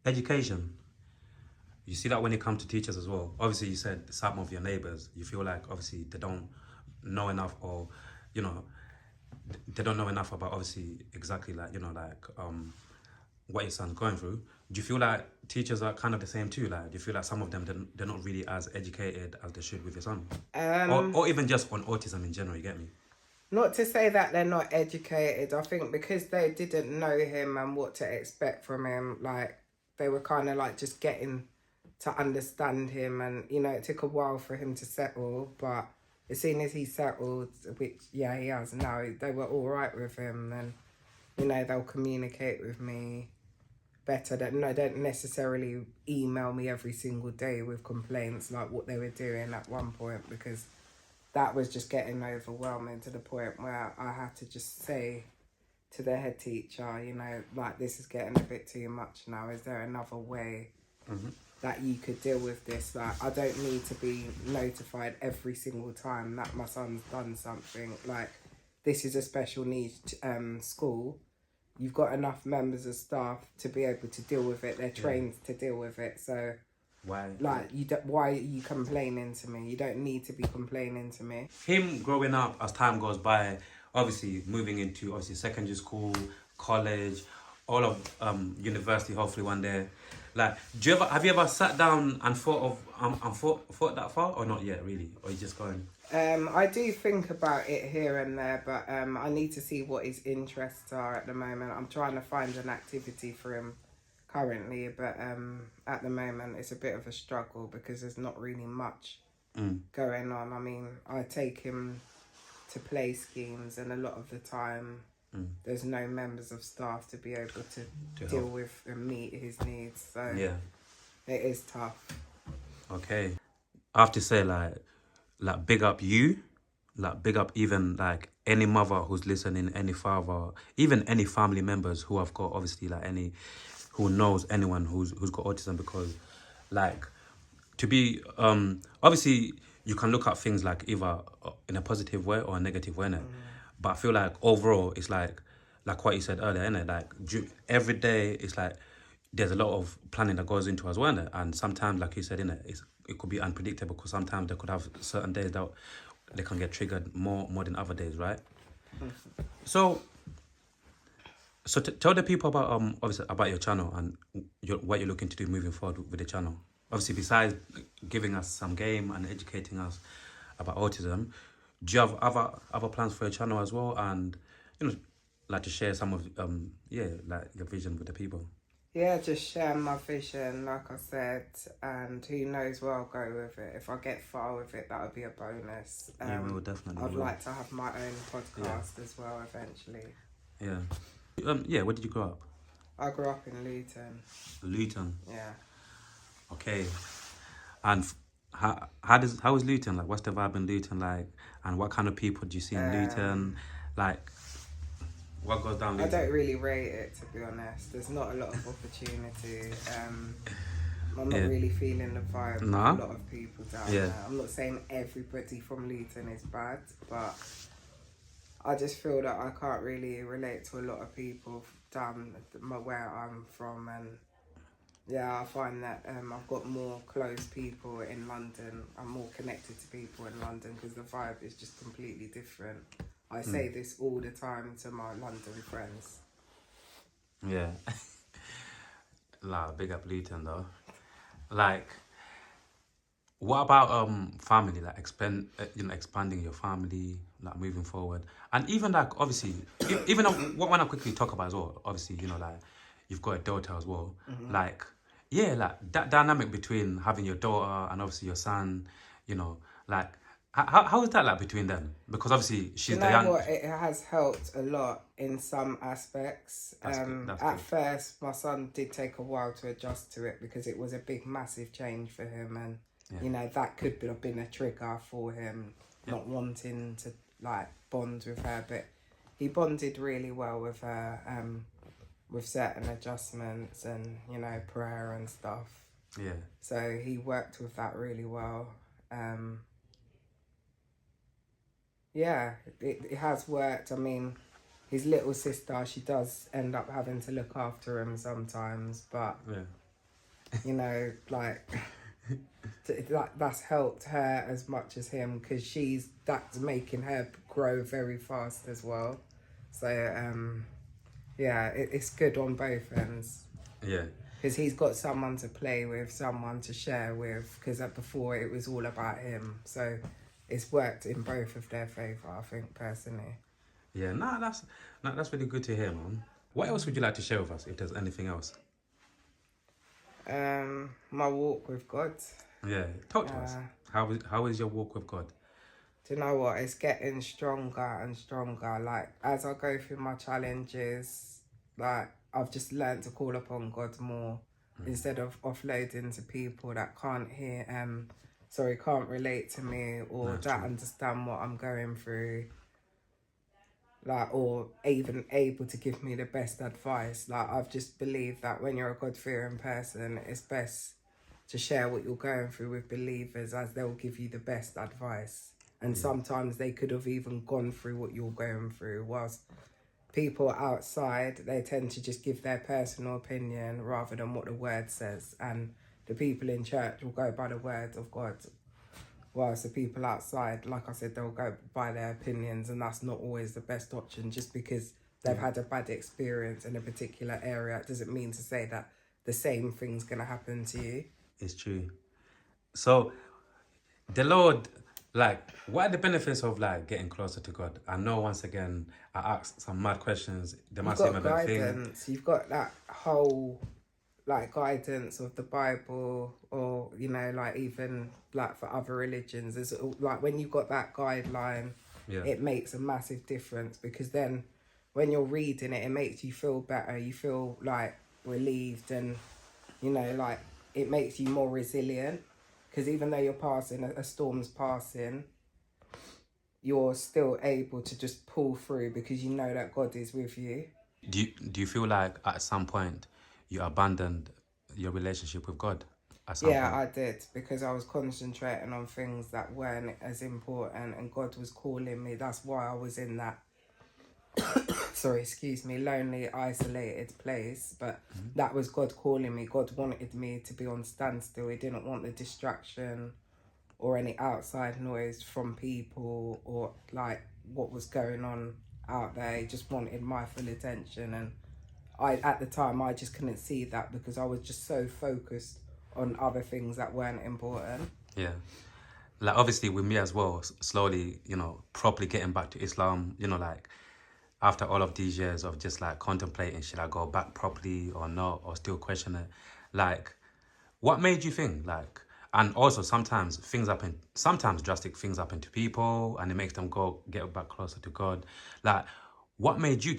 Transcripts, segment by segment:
Education. You see that when it comes to teachers as well. Obviously, you said some of your neighbors, you feel like obviously they don't know enough, or you know, they don't know enough about obviously exactly like what your son's going through. Do you feel like teachers are kind of the same too? Like, do you feel like some of them they're not really as educated as they should with your son, Um, or even just on autism in general? You get me? Not to say that they're not educated. I think because they didn't know him and what to expect from him, like they were kind of like just getting to understand him, and it took a while for him to settle. But as soon as he settled, which yeah he has now, they were all right with him, and they'll communicate with me better. That no, don't necessarily email me every single day with complaints like what they were doing at one point, because that was just getting overwhelming to the point where I had to just say to the head teacher, like this is getting a bit too much now. Is there another way that you could deal with this? Like, I don't need to be notified every single time that my son's done something. Like, this is a special needs school. You've got enough members of staff to be able to deal with it. They're trained to deal with it. So Why? like, you don't, why are you complaining to me? You don't need to be complaining to me. Him growing up as time goes by, obviously moving into obviously secondary school, college, all of university. Hopefully one day. Like, have you ever sat down and thought of thought that far, or not yet really, or you just going? I do think about it here and there, but I need to see what his interests are at the moment. I'm trying to find an activity for him currently, but at the moment it's a bit of a struggle because there's not really much going on. I mean, I take him to play schemes, and a lot of the time there's no members of staff to be able to deal help. with and meet his needs. So Yeah. it is tough. Okay. I have to say, like big up you, like big up even like any mother who's listening, any father, even any family members who have got obviously like any who knows anyone who's got autism, because like to be obviously you can look at things like either in a positive way or a negative way, innit? But I feel like overall it's like what you said earlier, innit? Like every day it's like there's a lot of planning that goes into as well, innit? And sometimes like you said, innit, it could be unpredictable because sometimes they could have certain days that they can get triggered more than other days, right? So tell the people about obviously about your channel and what you're looking to do moving forward with the channel. Obviously, besides giving us some game and educating us about autism, do you have other plans for your channel as well? And like to share some of like your vision with the people. Yeah, just share my vision, like I said, and who knows where I'll go with it. If I get far with it, that would be a bonus. Yeah, we will definitely. I'd Will. like to have my own podcast as well eventually. Yeah. Yeah. Where did you grow up? I grew up in Luton. Luton. Yeah. Okay. And how is Luton like? What's the vibe in Luton like? And what kind of people do you see in Luton? Like, what goes down I Luton? don't really rate it, to be honest. There's not a lot of opportunity. I'm not really feeling the vibe of a lot of people down there. I'm not saying everybody from Luton is bad, but I just feel that I can't really relate to a lot of people down where I'm from, and yeah, I find that I've got more close people in London. I'm more connected to people in London because the vibe is just completely different. I say this all the time to my London friends. Yeah. Big up Luton though. Like, what about family? Like expanding your family, like moving forward, and even like obviously, even what I want to quickly talk about as well. Obviously, like you've got a daughter as well. Like, yeah, like that dynamic between having your daughter and obviously your son. Like how is that like between them? Because obviously Do she's you the know young. what? It has helped a lot in some aspects. That's good. That's At good. first, my son did take a while to adjust to it because it was a big, massive change for him, and that could have been a trigger for him not wanting to like bond with her. But he bonded really well with her, with certain adjustments and prayer and stuff. Yeah. So he worked with that really well. Yeah, it has worked. I mean, his little sister, she does end up having to look after him sometimes, but you know, like that's helped her as much as him, because that's making her grow very fast as well. So yeah, it's good on both ends, Yeah. because he's got someone to play with, someone to share with, because before it was all about him. So it's worked in both of their favour, I think, personally. Yeah, that's really good to hear, man. What else would you like to share with us, if there's anything else? My walk with God. Yeah, talk to us. Uh, How is your walk with God? do you know what? It's getting stronger and stronger. Like, as I go through my challenges, like, I've just learned to call upon God more, instead of offloading to people that can't relate to me, or That's don't true. understand what I'm going through, like, or even able to give me the best advice. Like, I've just believed that when you're a God-fearing person, it's best to share what you're going through with believers, as they'll give you the best advice. And sometimes they could have even gone through what you're going through, whilst people outside, they tend to just give their personal opinion rather than what the word says. And the people in church will go by the word of God, whilst the people outside, like I said, they'll go by their opinions, and that's not always the best option. Just because they've had a bad experience in a particular area, it doesn't mean to say that the same thing's going to happen to you. It's true. So the Lord, like, what are the benefits of like getting closer to God? I know, once again, I asked some mad questions. They You've might seem got a bit thing. guidance, you've got that whole like guidance of the Bible, or like even like for other religions, is like when you've got that guideline, Yeah. it makes a massive difference, because then when you're reading it, it makes you feel better, you feel like relieved, and like it makes you more resilient, because even though you're passing a storm's passing, you're still able to just pull through, because you know that God is with you. Do you feel like at some point you abandoned your relationship with God? At some Yeah, point. I did, because I was concentrating on things that weren't as important, and God was calling me. That's why I was in that, sorry, excuse me, lonely, isolated place. But that was God calling me. God wanted me to be on standstill. He didn't want the distraction or any outside noise from people, or like what was going on out there. He just wanted my full attention. And at the time, I just couldn't see that, because I was just so focused on other things that weren't important. Yeah. Like, obviously with me as well, slowly, properly getting back to Islam, like after all of these years of just like contemplating, should I go back properly or not, or still question it? Like, what made you think, like, and also sometimes things happen, sometimes drastic things happen to people and it makes them get back closer to God. Like, what made you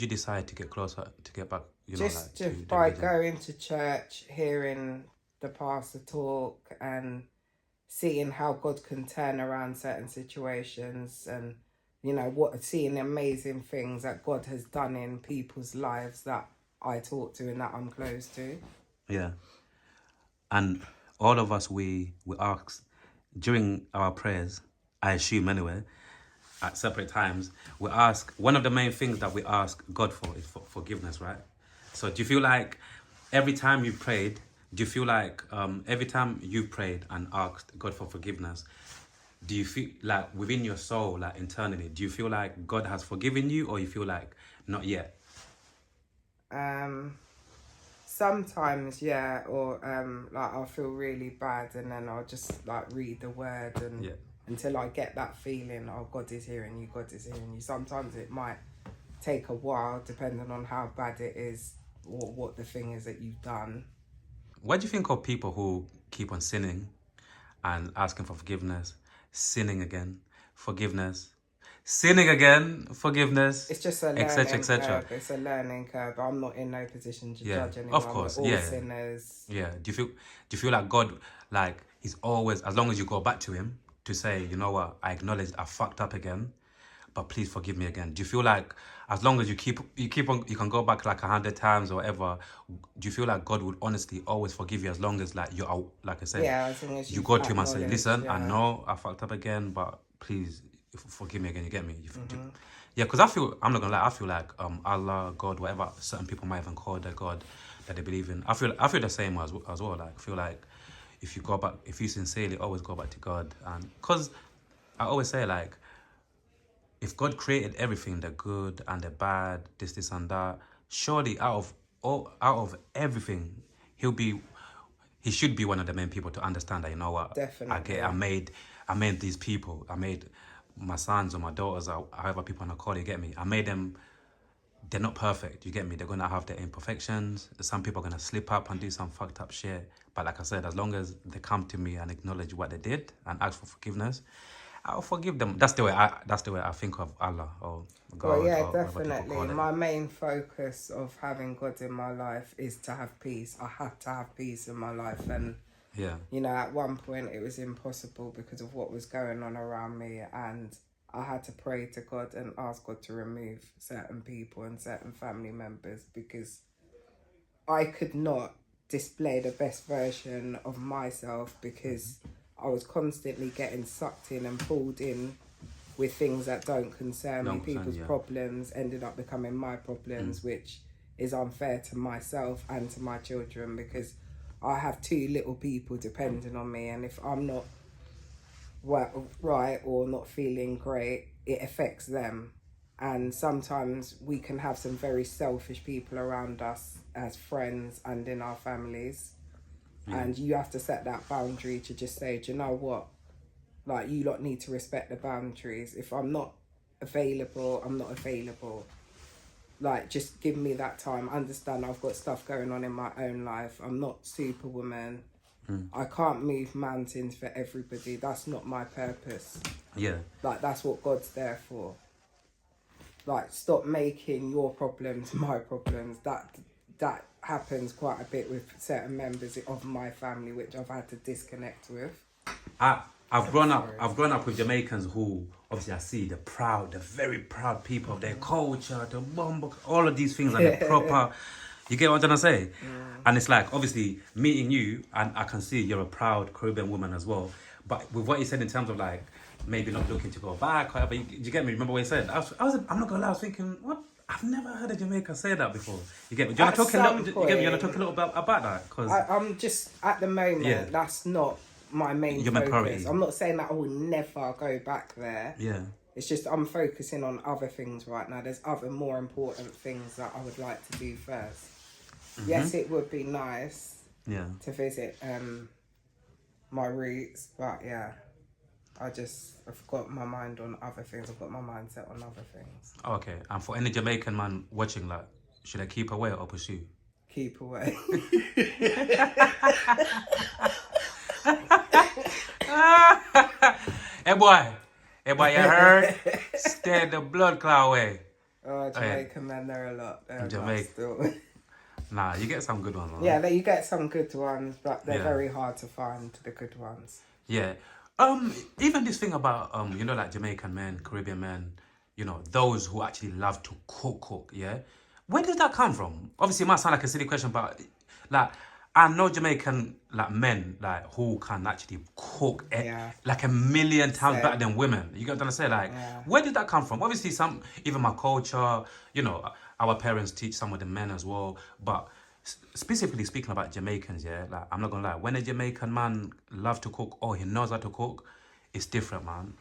decide to get closer, to get back, like to Just the by religion? going to church, hearing the pastor talk, and seeing how God can turn around certain situations, and seeing the amazing things that God has done in people's lives that I talk to and that I'm close to. Yeah. And all of us, we ask during our prayers, I assume anyway, at separate times, we ask, one of the main things that we ask God for is for forgiveness, right? So do you feel like every time you prayed, do you feel like every time you prayed and asked God for forgiveness, do you feel like within your soul, like internally, do you feel like God has forgiven you, or you feel like not yet? Um, Sometimes, yeah, or like I'll feel really bad, and then I'll just like read the word, and Yeah. until I get that feeling, oh, God is hearing you, God is hearing you. Sometimes it might take a while, depending on how bad it is, or what the thing is that you've done. What do you think of people who keep on sinning and asking for forgiveness, sinning again, forgiveness, sinning again, forgiveness, It's just a etc., learning etc.? curve. It's a learning curve. I'm not in no position to Yeah, judge of anyone. We're course. all Yeah, sinners. yeah. Do you feel like God, like, he's always, as long as you go back to him to say, you know what, I acknowledge I fucked up again, but please forgive me again. Do you feel like as long as you keep on, you can go back like 100 times or whatever? Do you feel like God would honestly always forgive you, as long as like you are, like I said, Yeah, as long as you you've go to him and say, acknowledged, listen, I yeah. know I fucked up again, but please forgive me again. You get me? Yeah, because I'm not gonna lie, I feel like Allah, God, whatever certain people might even call their God, that they believe in. I feel the same as well. Like I feel like if you go back, if you sincerely always go back to God, and because I always say like, if God created everything, the good and the bad, this and that, surely out of everything, he should be one of the main people to understand that, you know what, Definitely. I made these people, I made my sons or my daughters, or however people want to call it, you get me? I made them. They're not perfect, you get me? They're gonna have their imperfections. Some people are gonna slip up and do some fucked up shit. But like I said, as long as they come to me and acknowledge what they did and ask for forgiveness, I'll forgive them. That's the way I think of Allah or Well, God yeah, or whatever people definitely. call it. My main focus of having God in my life is to have peace. I have to have peace in my life. And, Yeah. you know, at one point it was impossible because of what was going on around me. And I had to pray to God and ask God to remove certain people and certain family members because I could not display the best version of myself because I was constantly getting sucked in and pulled in with things that don't concern me. People's problems ended up becoming my problems, which is unfair to myself and to my children because I have two little people depending on me, and if I'm not right or not feeling great, it affects them. And sometimes we can have some very selfish people around us as friends and in our families. And you have to set that boundary to just say, do you know what? Like, you lot need to respect the boundaries. If I'm not available, I'm not available. Like, just give me that time. Understand I've got stuff going on in my own life. I'm not Superwoman. I can't move mountains for everybody. That's not my purpose. Yeah. Like, that's what God's there for. Like, stop making your problems my problems. That happens quite a bit with certain members of my family, which I've had to disconnect with. I've grown up with Jamaicans who obviously I see the very proud people of their culture, the bumbo, all of these things, and they're proper. You get what I'm trying to say? And it's like, obviously, meeting you, and I can see you're a proud Caribbean woman as well. But with what you said in terms of like maybe not looking to go back, whatever, you get me? Remember what you said? I'm not gonna lie, I was thinking, what? I've never heard a Jamaican say that before. You get me? Do you want to talk a little bit about that? Because I'm just at the moment, that's not my main focus. Priority. I'm not saying that I will never go back there. Yeah. It's just I'm focusing on other things right now. There's other more important things that I would like to do first. Yes, it would be nice to visit my roots, but yeah, I've got my mind on other things. I've got my mind set on other things. Okay, and for any Jamaican man watching, like, should I keep away or pursue? Keep away. Hey boy, you heard? Stay the blood clot away. Oh, Jamaican men, they're a lot. Jamaican. Nah, you get some good ones. Man. Yeah, you get some good ones, but they're very hard to find, the good ones. Yeah. Even this thing about, you know, like Jamaican men, Caribbean men, you know, those who actually love to cook, yeah? Where does that come from? Obviously, it might sound like a silly question, but, like, I know Jamaican, like, men, like, who can actually cook, like, 1,000,000 times better than women. You get what I'm saying? Like, where did that come from? Obviously, even my culture, you know, our parents teach some of the men as well, but specifically speaking about Jamaicans, yeah, like, I'm not gonna lie, when a Jamaican man loves to cook or he knows how to cook, it's different, man.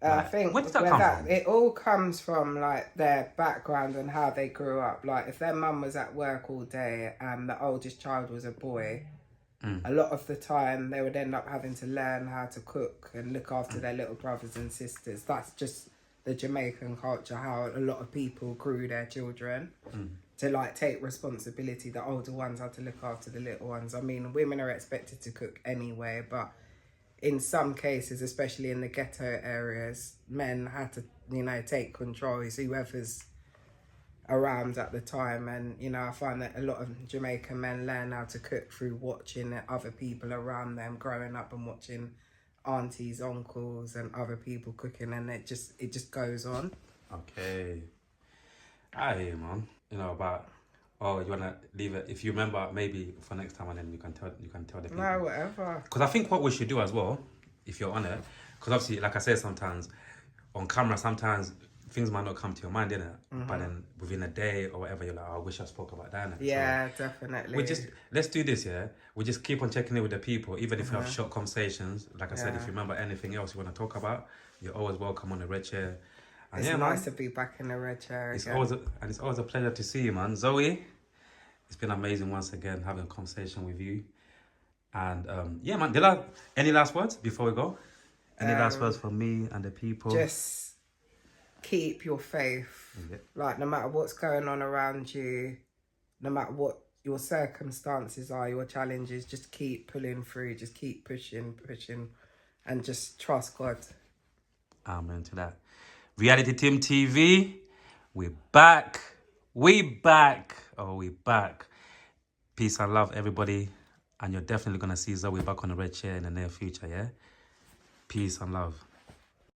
I think where does that come from? It all comes from like their background and how they grew up. Like if their mum was at work all day and the oldest child was a boy, a lot of the time they would end up having to learn how to cook and look after their little brothers and sisters. That's just the Jamaican culture, how a lot of people grew their children to like take responsibility. The older ones had to look after the little ones. I mean, women are expected to cook anyway, but in some cases, especially in the ghetto areas, men had to, you know, take control. It's whoever's around at the time. And, you know, I find that a lot of Jamaican men learn how to cook through watching other people around them, growing up and watching aunties, uncles and other people cooking, and it just goes on. Okay. I hear you, man. You know, about... Oh, you wanna leave it? If you remember, maybe for next time, and then you can tell the people. No, whatever. Because I think what we should do as well, if you're on it, because obviously, like I said, sometimes on camera, sometimes things might not come to your mind, innit? But then within a day or whatever, you're like, oh, I wish I spoke about that. Innit? Yeah, So definitely. let's do this, yeah? We just keep on checking in with the people, even if you have short conversations. Like I said, if you remember anything else you want to talk about, you're always welcome on the red chair. And It's yeah, nice man, to be back in the red chair it's again. always a pleasure to see you, man. Zoe, it's been amazing once again having a conversation with you. And yeah, man, any last words before we go? Any last words from me and the people? Just keep your faith. Yeah. Like, no matter what's going on around you, no matter what your circumstances are, your challenges, just keep pulling through. Just keep pushing, and just trust God. Amen to that. Reality Team TV, we're back. We back. Oh, we back. Peace and love, everybody. And you're definitely going to see Zoe back on the red chair in the near future, yeah? Peace and love.